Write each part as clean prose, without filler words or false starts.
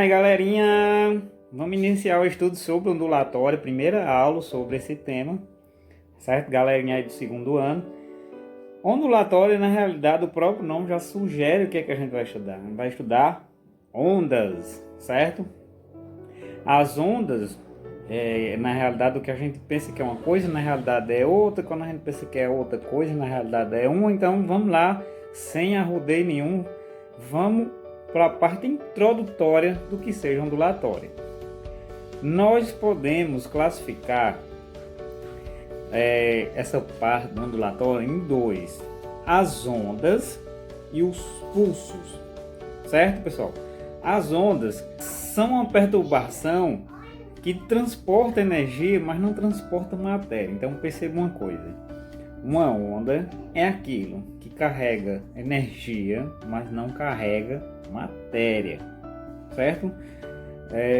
Aí galerinha, vamos iniciar o estudo sobre ondulatório, primeira aula sobre esse tema, certo? Galerinha aí do segundo ano. Ondulatório, na realidade, o próprio nome já sugere o que é que a gente vai estudar. A gente vai estudar ondas, certo? As ondas, na realidade, o que a gente pensa que é uma coisa, na realidade é outra. Quando a gente pensa que é outra coisa, na realidade é uma. Então vamos lá, sem arrudeio nenhum, vamos para a parte introdutória do que seja ondulatório. Nós podemos classificar essa parte do ondulatório em dois: as ondas e os pulsos, certo, pessoal? As ondas são uma perturbação que transporta energia, mas não transporta matéria. Então perceba uma coisa: uma onda é aquilo que carrega energia, mas não carrega matéria, certo?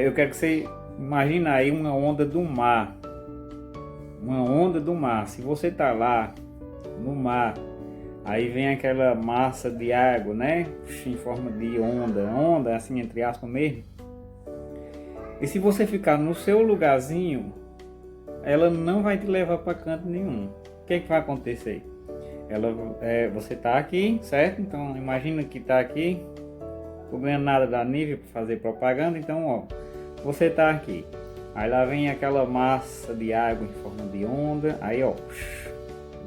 Eu quero que você imagine aí uma onda do mar. Uma onda do mar. Se você tá lá no mar, aí vem aquela massa de água, né? Em forma de onda assim entre aspas mesmo. E se você ficar no seu lugarzinho, ela não vai te levar para canto nenhum. O que é que vai acontecer? Você tá aqui, certo? Então imagina que tá aqui. Tô ganhando nada da Nivea para fazer propaganda, então ó, você tá aqui. Aí lá vem aquela massa de água em forma de onda, aí ó,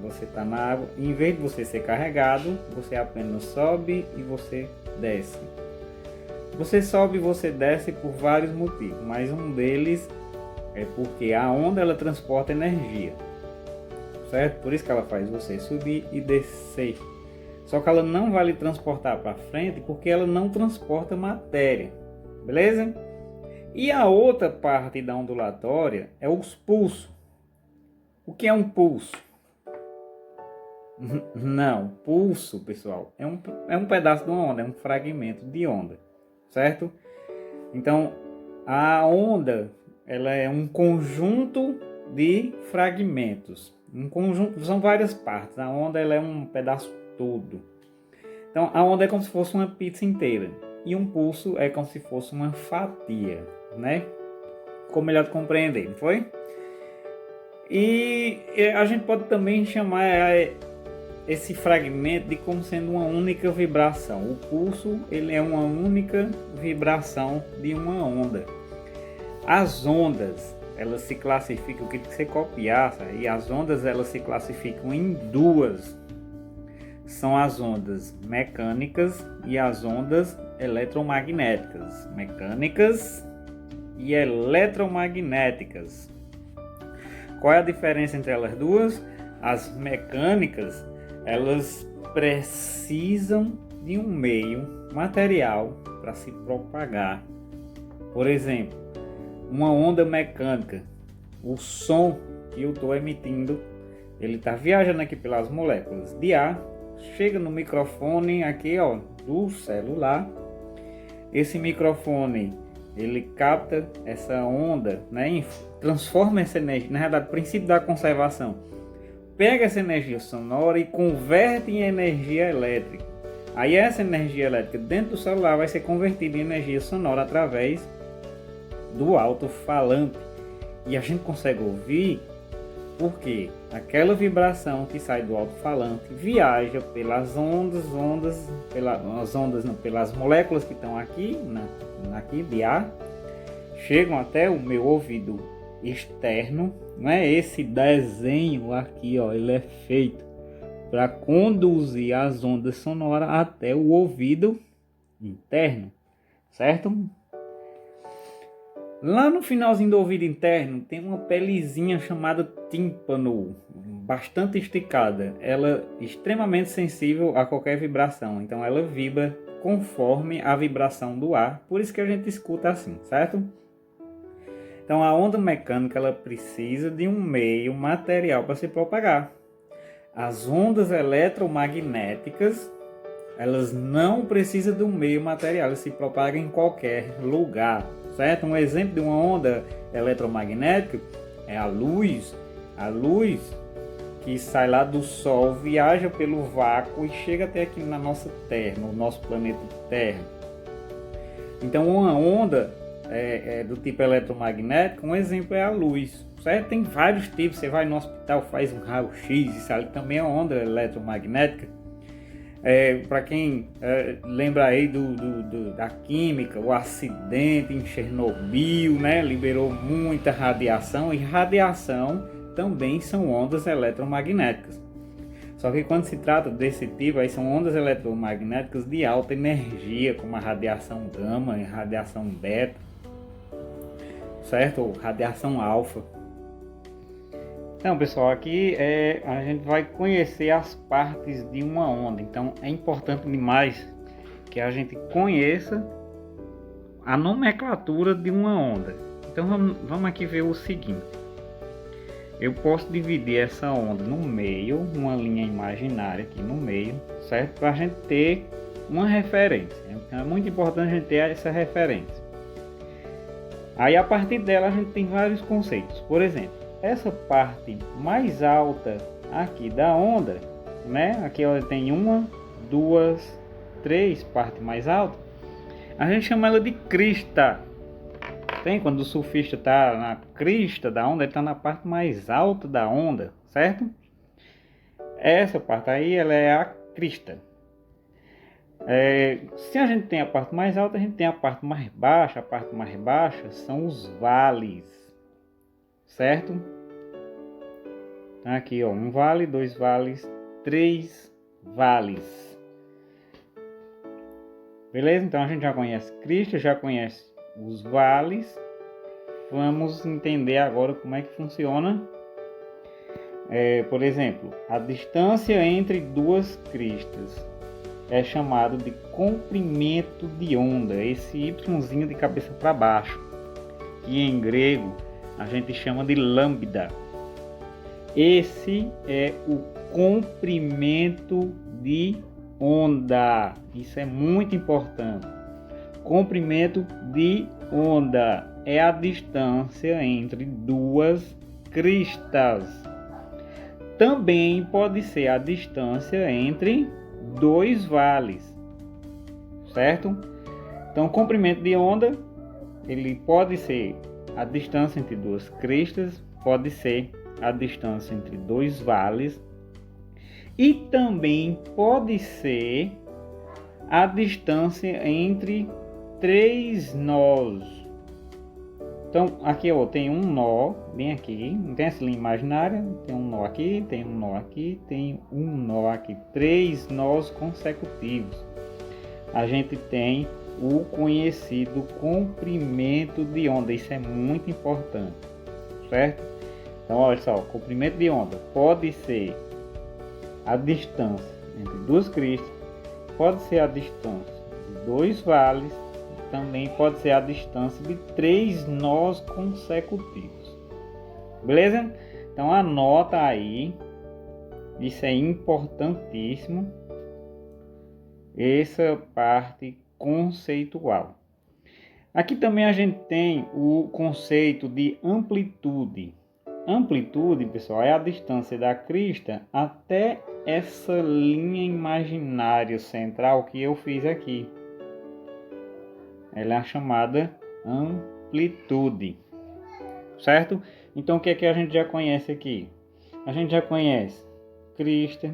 você tá na água. Em vez de você ser carregado, você apenas sobe e você desce. Você sobe e você desce por vários motivos, mas um deles é porque a onda ela transporta energia, certo? Por isso que ela faz você subir e descer. Só que ela não vai lhe transportar para frente porque ela não transporta matéria, beleza? E a outra parte da ondulatória é os pulsos. O que é um pulso? Não, pulso, pessoal, é um pedaço de uma onda, é um fragmento de onda, certo? Então, a onda ela é um conjunto de fragmentos. Um conjunto, são várias partes. A onda ela é um pedaço todo. Então a onda é como se fosse uma pizza inteira e um pulso é como se fosse uma fatia, né? Ficou melhor de compreender, não foi? E a gente pode também chamar esse fragmento de como sendo uma única vibração. O pulso ele é uma única vibração de uma onda. As ondas elas se classificam, eu queria que você copiasse, e as ondas elas se classificam em duas. São as ondas mecânicas e as ondas eletromagnéticas. Mecânicas e eletromagnéticas. Qual é a diferença entre elas duas? As mecânicas, elas precisam de um meio material para se propagar. Por exemplo, uma onda mecânica, o som que eu estou emitindo, ele está viajando aqui pelas moléculas de ar, chega no microfone aqui ó, do celular. Esse microfone ele capta essa onda, né? Transforma essa energia, na verdade, o princípio da conservação, pega essa energia sonora e converte em energia elétrica. Aí essa energia elétrica dentro do celular vai ser convertida em energia sonora através do alto-falante, e a gente consegue ouvir porque aquela vibração que sai do alto-falante viaja pelas pelas moléculas que estão aqui, aqui de ar, chegam até o meu ouvido externo, né? Esse desenho aqui, ó, ele é feito para conduzir as ondas sonoras até o ouvido interno, certo? Lá no finalzinho do ouvido interno tem uma pelezinha chamada tímpano, bastante esticada. Ela é extremamente sensível a qualquer vibração, então ela vibra conforme a vibração do ar, por isso que a gente escuta assim, certo? Então a onda mecânica ela precisa de um meio material para se propagar. As ondas eletromagnéticas elas não precisam de um meio material, elas se propagam em qualquer lugar, certo? Um exemplo de uma onda eletromagnética é a luz. A luz que sai lá do Sol, viaja pelo vácuo e chega até aqui na nossa Terra, no nosso planeta Terra. Então uma onda do tipo eletromagnético, um exemplo é a luz, certo? Tem vários tipos, você vai no hospital, faz um raio-x, isso ali também é uma onda eletromagnética. Para quem lembra aí da química, o acidente em Chernobyl, né, liberou muita radiação, e radiação também são ondas eletromagnéticas. Só que quando se trata desse tipo, aí são ondas eletromagnéticas de alta energia, como a radiação gama e radiação beta, certo? Ou radiação alfa. Então, pessoal, aqui a gente vai conhecer as partes de uma onda. Então, é importante demais que a gente conheça a nomenclatura de uma onda. Então, vamos aqui ver o seguinte. Eu posso dividir essa onda no meio, uma linha imaginária aqui no meio, certo? Para a gente ter uma referência. Então, é muito importante a gente ter essa referência. Aí, a partir dela, a gente tem vários conceitos. Por exemplo, essa parte mais alta aqui da onda, né? Aqui ela tem 1, 2, 3 partes mais altas. A gente chama ela de crista. Tem quando o surfista está na crista da onda, ele está na parte mais alta da onda, certo? Essa parte aí, ela é a crista. Se a gente tem a parte mais alta, a gente tem a parte mais baixa. A parte mais baixa são os vales, certo? Aqui, ó, 1 vale, 2 vales, 3 vales. Beleza? Então a gente já conhece crista, já conhece os vales. Vamos entender agora como é que funciona. Por exemplo, a distância entre duas cristas é chamado de comprimento de onda, esse yzinho de cabeça para baixo, que em grego a gente chama de lambda. Esse é o comprimento de onda. Isso é muito importante. Comprimento de onda é a distância entre duas cristas. Também pode ser a distância entre dois vales, certo? Então, comprimento de onda, ele pode ser a distância entre duas cristas, pode ser a distância entre dois vales, e também pode ser a distância entre 3 nós. Então, aqui ó, tem um nó bem aqui, não tem essa linha imaginária, tem um nó aqui, tem um nó aqui, tem um nó aqui, 3 nós consecutivos. A gente tem o conhecido comprimento de onda, isso é muito importante, certo? Então, olha só, o comprimento de onda pode ser a distância entre duas cristas, pode ser a distância de dois vales, também pode ser a distância de 3 nós consecutivos. Beleza? Então anota aí, isso é importantíssimo, essa parte conceitual. Aqui também a gente tem o conceito de amplitude. Amplitude, pessoal, é a distância da crista até essa linha imaginária central que eu fiz aqui. Ela é a chamada amplitude, certo? Então o que é que a gente já conhece aqui? A gente já conhece crista,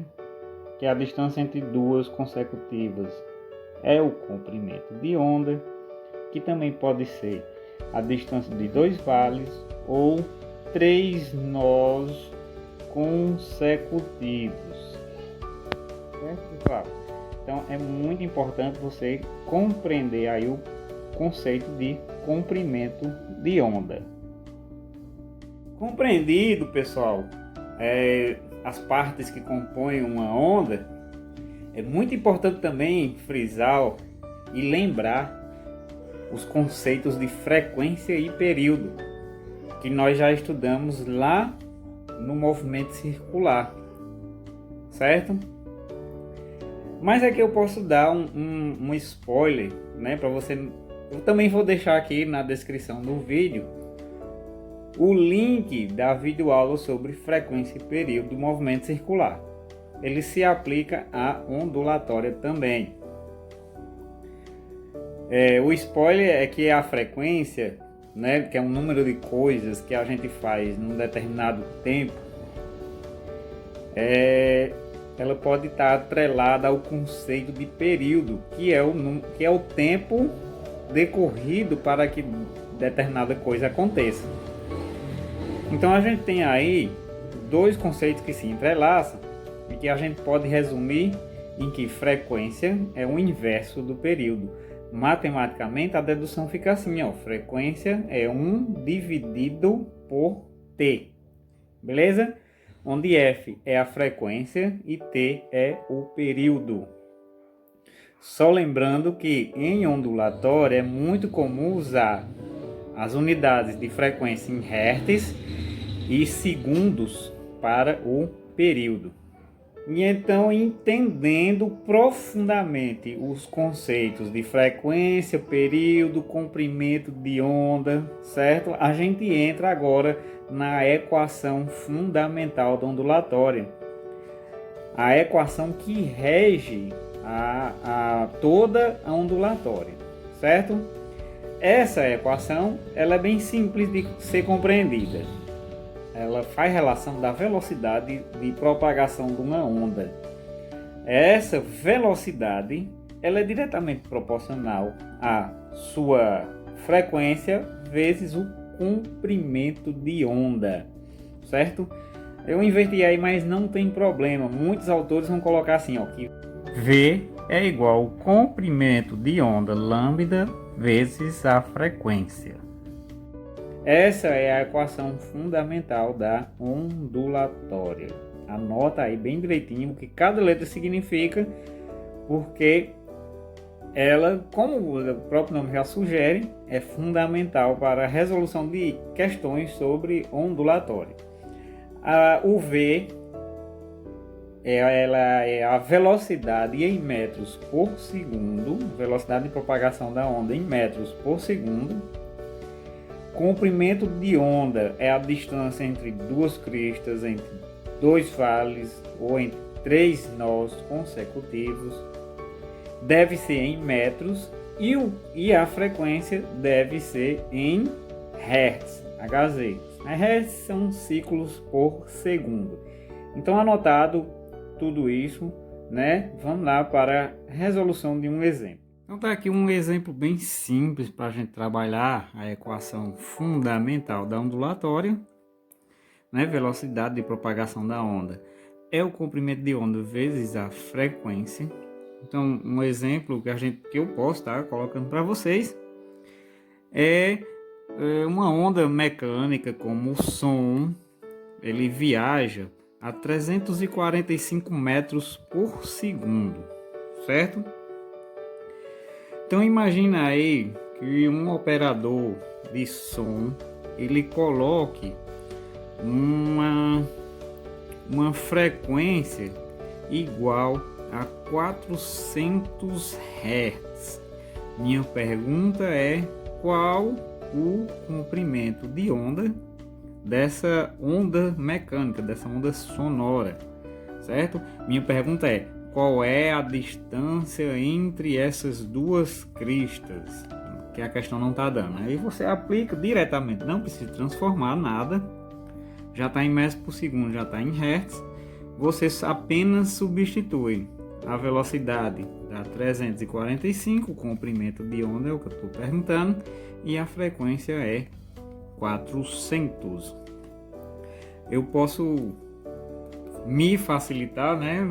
que é a distância entre duas consecutivas, é o comprimento de onda, que também pode ser a distância de dois vales ou 3 nós consecutivos, certo, pessoal? Então é muito importante você compreender aí o conceito de comprimento de onda. Compreendido, pessoal, as partes que compõem uma onda, é muito importante também frisar e lembrar os conceitos de frequência e período, que nós já estudamos lá no movimento circular, certo? Mas aqui eu posso dar um spoiler, né, para você. Eu também vou deixar aqui na descrição do vídeo o link da videoaula sobre frequência e período do movimento circular. Ele se aplica à ondulatória também. O spoiler é que a frequência, né, que é um número de coisas que a gente faz num determinado tempo, ela pode estar atrelada ao conceito de período, que é o tempo decorrido para que determinada coisa aconteça. Então a gente tem aí dois conceitos que se entrelaçam e que a gente pode resumir em que frequência é o inverso do período. Matematicamente a dedução fica assim, ó, frequência é 1 dividido por t, beleza? Onde f é a frequência e t é o período. Só lembrando que em ondulatório é muito comum usar as unidades de frequência em hertz e segundos para o período. E então, entendendo profundamente os conceitos de frequência, período, comprimento de onda, certo? A gente entra agora na equação fundamental da ondulatória. A equação que rege toda a ondulatória, certo? Essa equação ela é bem simples de ser compreendida. Ela faz relação da velocidade de propagação de uma onda. Essa velocidade ela é diretamente proporcional à sua frequência vezes o comprimento de onda, certo? Eu inverti aí, mas não tem problema. Muitos autores vão colocar assim, ó, que V é igual ao comprimento de onda lambda vezes a frequência. Essa é a equação fundamental da ondulatória. Anota aí bem direitinho o que cada letra significa, porque ela, como o próprio nome já sugere, é fundamental para a resolução de questões sobre ondulatória. O V ela é a velocidade em metros por segundo, velocidade de propagação da onda em metros por segundo. Comprimento de onda é a distância entre duas cristas, entre dois vales ou entre três nós consecutivos. Deve ser em metros e a frequência deve ser em hertz, Hz. Hertz são ciclos por segundo. Então, anotado tudo isso, né? Vamos lá para a resolução de um exemplo. Então tá aqui um exemplo bem simples para a gente trabalhar a equação fundamental da ondulatória, né? Velocidade de propagação da onda é o comprimento de onda vezes a frequência. Então um exemplo que eu posso estar colocando para vocês é uma onda mecânica como o som. Ele viaja a 345 metros por segundo, certo? Então imagina aí que um operador de som ele coloque uma frequência igual a 400 Hz. Minha pergunta é qual o comprimento de onda dessa onda mecânica, dessa onda sonora, certo? Minha pergunta é qual é a distância entre essas duas cristas, que a questão não está dando. Aí você aplica diretamente, não precisa transformar nada, já está em metros por segundo, já está em hertz. Você apenas substitui a velocidade da 345, o comprimento de onda é o que eu estou perguntando, e a frequência é 400. Eu posso me facilitar, né?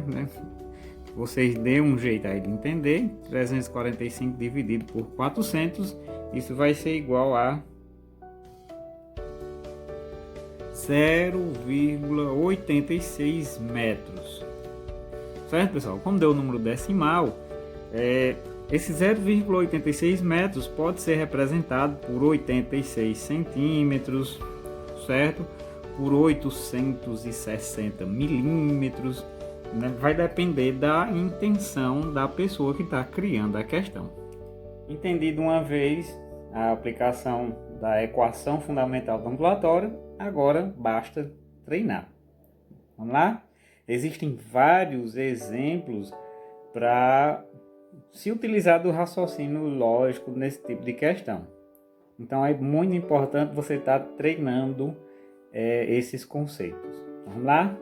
Vocês dêem um jeito aí de entender. 345 dividido por 400, isso vai ser igual a 0,86 metros. Certo, pessoal? Como deu o número decimal, esse 0,86 metros pode ser representado por 86 centímetros, certo? Por 860 milímetros. Vai depender da intenção da pessoa que está criando a questão. Entendido uma vez a aplicação da equação fundamental da ondulatória, agora basta treinar. Vamos lá? Existem vários exemplos para se utilizar do raciocínio lógico nesse tipo de questão. Então é muito importante você estar treinando esses conceitos. Vamos lá?